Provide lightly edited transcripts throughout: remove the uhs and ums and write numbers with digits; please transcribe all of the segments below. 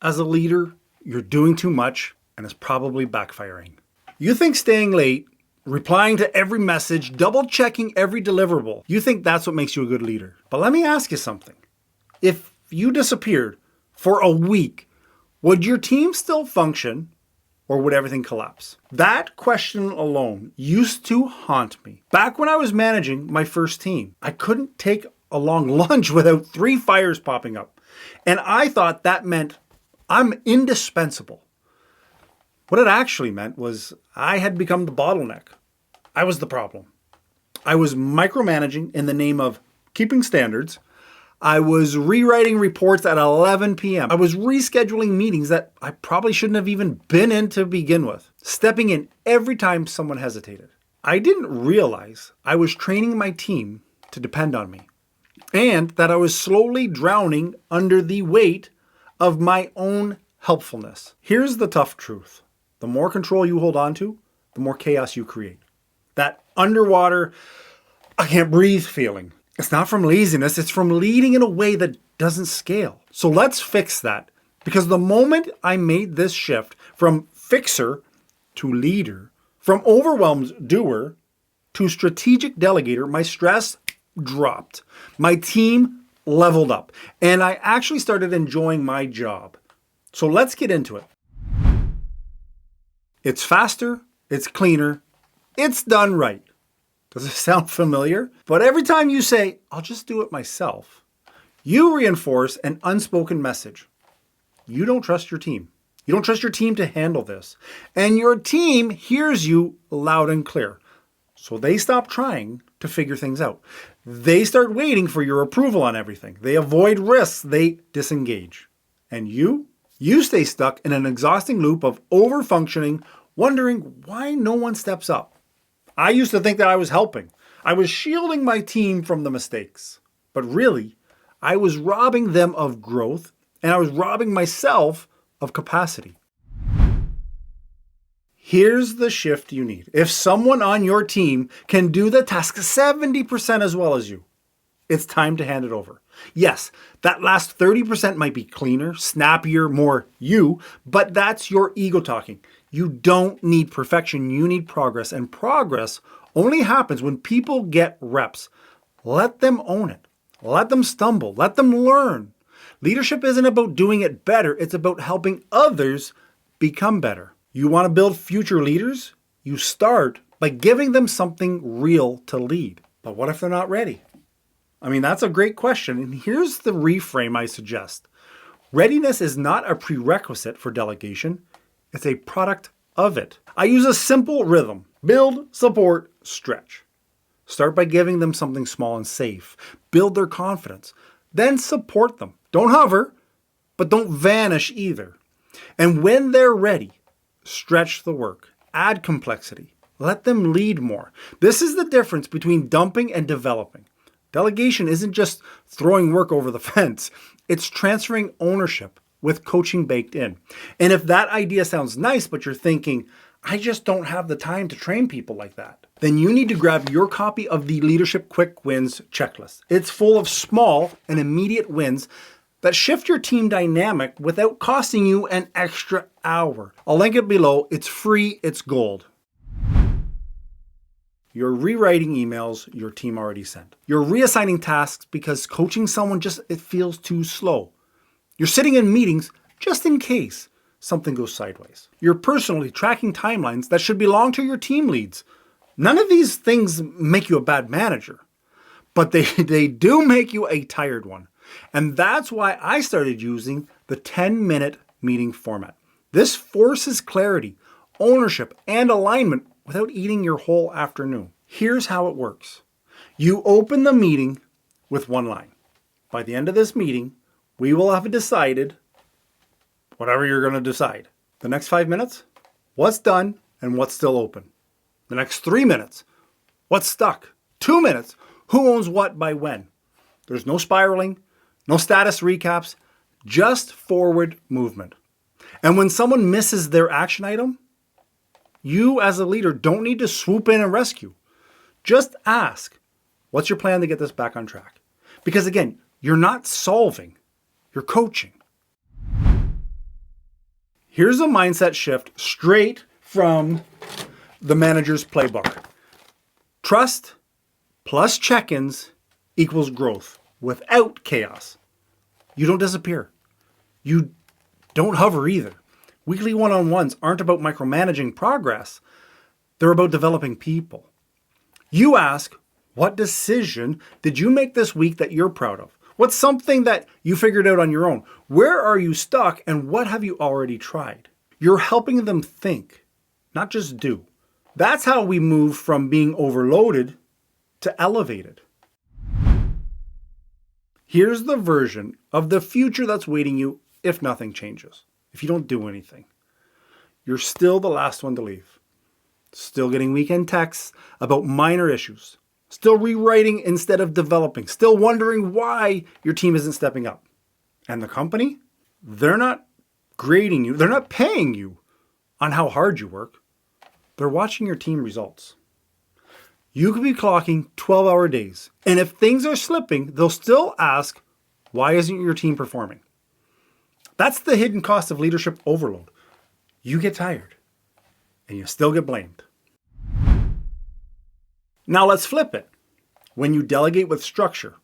As a leader, you're doing too much and it's probably backfiring. You think staying late, replying to every message, double-checking every deliverable, you think that's what makes you a good leader. But let me ask you something. If you disappeared for a week, would your team still function or would everything collapse? That question alone used to haunt me. Back when I was managing my first team, I couldn't take a long lunch without 3 fires popping up. And I thought that meant I'm indispensable. What it actually meant was I had become the bottleneck. I was the problem. I was micromanaging in the name of keeping standards. I was rewriting reports at 11 p.m. I was rescheduling meetings that I probably shouldn't have even been in to begin with, stepping in every time someone hesitated. I didn't realize I was training my team to depend on me, and that I was slowly drowning under the weight of my own helpfulness. Here's the tough truth. The more control you hold on to, the more chaos you create. That underwater, I can't breathe feeling. It's not from laziness, it's from leading in a way that doesn't scale. So let's fix that. Because the moment I made this shift from fixer to leader, from overwhelmed doer to strategic delegator, my stress dropped. My team leveled up. And I actually started enjoying my job. So let's get into it. It's faster, it's cleaner, it's done right. Does it sound familiar? But every time you say, I'll just do it myself, you reinforce an unspoken message. You don't trust your team. You don't trust your team to handle this. And your team hears you loud and clear. So they stop trying to figure things out. They start waiting for your approval on everything. They avoid risks. They disengage. And you stay stuck in an exhausting loop of overfunctioning, wondering why no one steps up. I used to think that I was helping. I was shielding my team from the mistakes. But really, I was robbing them of growth, and I was robbing myself of capacity. Here's the shift you need. If someone on your team can do the task 70% as well as you, it's time to hand it over. Yes, that last 30% might be cleaner, snappier, more you, but that's your ego talking. You don't need perfection, you need progress. And progress only happens when people get reps. Let them own it. Let them stumble. Let them learn. Leadership isn't about doing it better. It's about helping others become better. You want to build future leaders? You start by giving them something real to lead. But what if they're not ready? I mean, that's a great question. And here's the reframe I suggest. Readiness is not a prerequisite for delegation. It's a product of it. I use a simple rhythm. Build, support, stretch. Start by giving them something small and safe. Build their confidence. Then support them. Don't hover, but don't vanish either. And when they're ready, stretch the work. Add complexity. Let them lead more. This is the difference between dumping and developing. Delegation isn't just throwing work over the fence. It's transferring ownership with coaching baked in. And if that idea sounds nice, but you're thinking, I just don't have the time to train people like that, then you need to grab your copy of the Leadership Quick Wins Checklist. It's full of small and immediate wins that shift your team dynamic without costing you an extra hour. I'll link it below. It's free, it's gold. You're rewriting emails your team already sent. You're reassigning tasks because coaching someone it feels too slow. You're sitting in meetings just in case something goes sideways. You're personally tracking timelines that should belong to your team leads. None of these things make you a bad manager, but they do make you a tired one. And that's why I started using the 10-minute meeting format. This forces clarity, ownership, and alignment without eating your whole afternoon. Here's how it works. You open the meeting with one line. By the end of this meeting, we will have decided whatever you're going to decide. The next 5 minutes, what's done and what's still open. The next 3 minutes, what's stuck. 2 minutes, who owns what by when. There's no spiraling, no status recaps, just forward movement. And when someone misses their action item, you as a leader don't need to swoop in and rescue. Just ask, what's your plan to get this back on track? Because again, you're not solving, you're coaching. Here's a mindset shift straight from the manager's playbook. Trust plus check-ins equals growth without chaos. You don't disappear. You don't hover either. Weekly one-on-ones aren't about micromanaging progress. They're about developing people. You ask, what decision did you make this week that you're proud of? What's something that you figured out on your own? Where are you stuck and what have you already tried? You're helping them think, not just do. That's how we move from being overloaded to elevated. Here's the version of the future that's waiting you if nothing changes, if you don't do anything. You're still the last one to leave. Still getting weekend texts about minor issues. Still rewriting instead of developing. Still wondering why your team isn't stepping up. And the company? They're not grading you. They're not paying you on how hard you work. They're watching your team results. You could be clocking 12-hour days. And if things are slipping, they'll still ask, why isn't your team performing? That's the hidden cost of leadership overload. You get tired and you still get blamed. Now let's flip it. When you delegate with structure,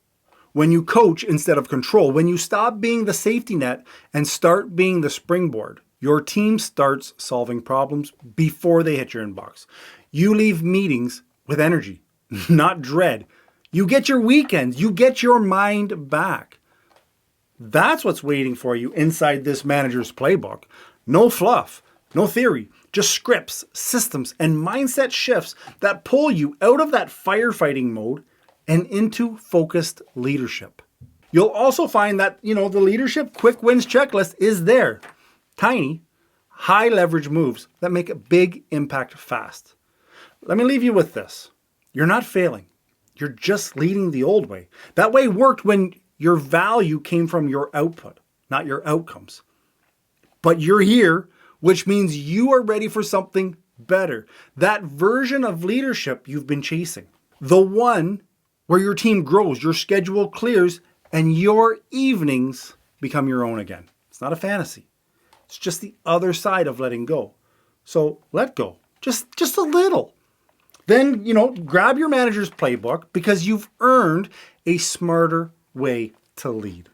when you coach instead of control, when you stop being the safety net and start being the springboard, your team starts solving problems before they hit your inbox. You leave meetings with energy, not dread. You get your weekends, you get your mind back. That's what's waiting for you inside this manager's playbook. No fluff, no theory, just scripts, systems, and mindset shifts that pull you out of that firefighting mode and into focused leadership. You'll also find that, the leadership quick wins checklist is there. Tiny, high leverage moves that make a big impact fast. Let me leave you with this. You're not failing. You're just leading the old way. That way worked when your value came from your output, not your outcomes. But you're here, which means you are ready for something better. That version of leadership you've been chasing. The one where your team grows, your schedule clears, and your evenings become your own again. It's not a fantasy. It's just the other side of letting go. So let go, just a little. Then, grab your manager's playbook because you've earned a smarter way to lead.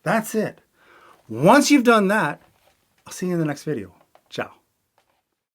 That's it. Once you've done that, I'll see you in the next video. Ciao.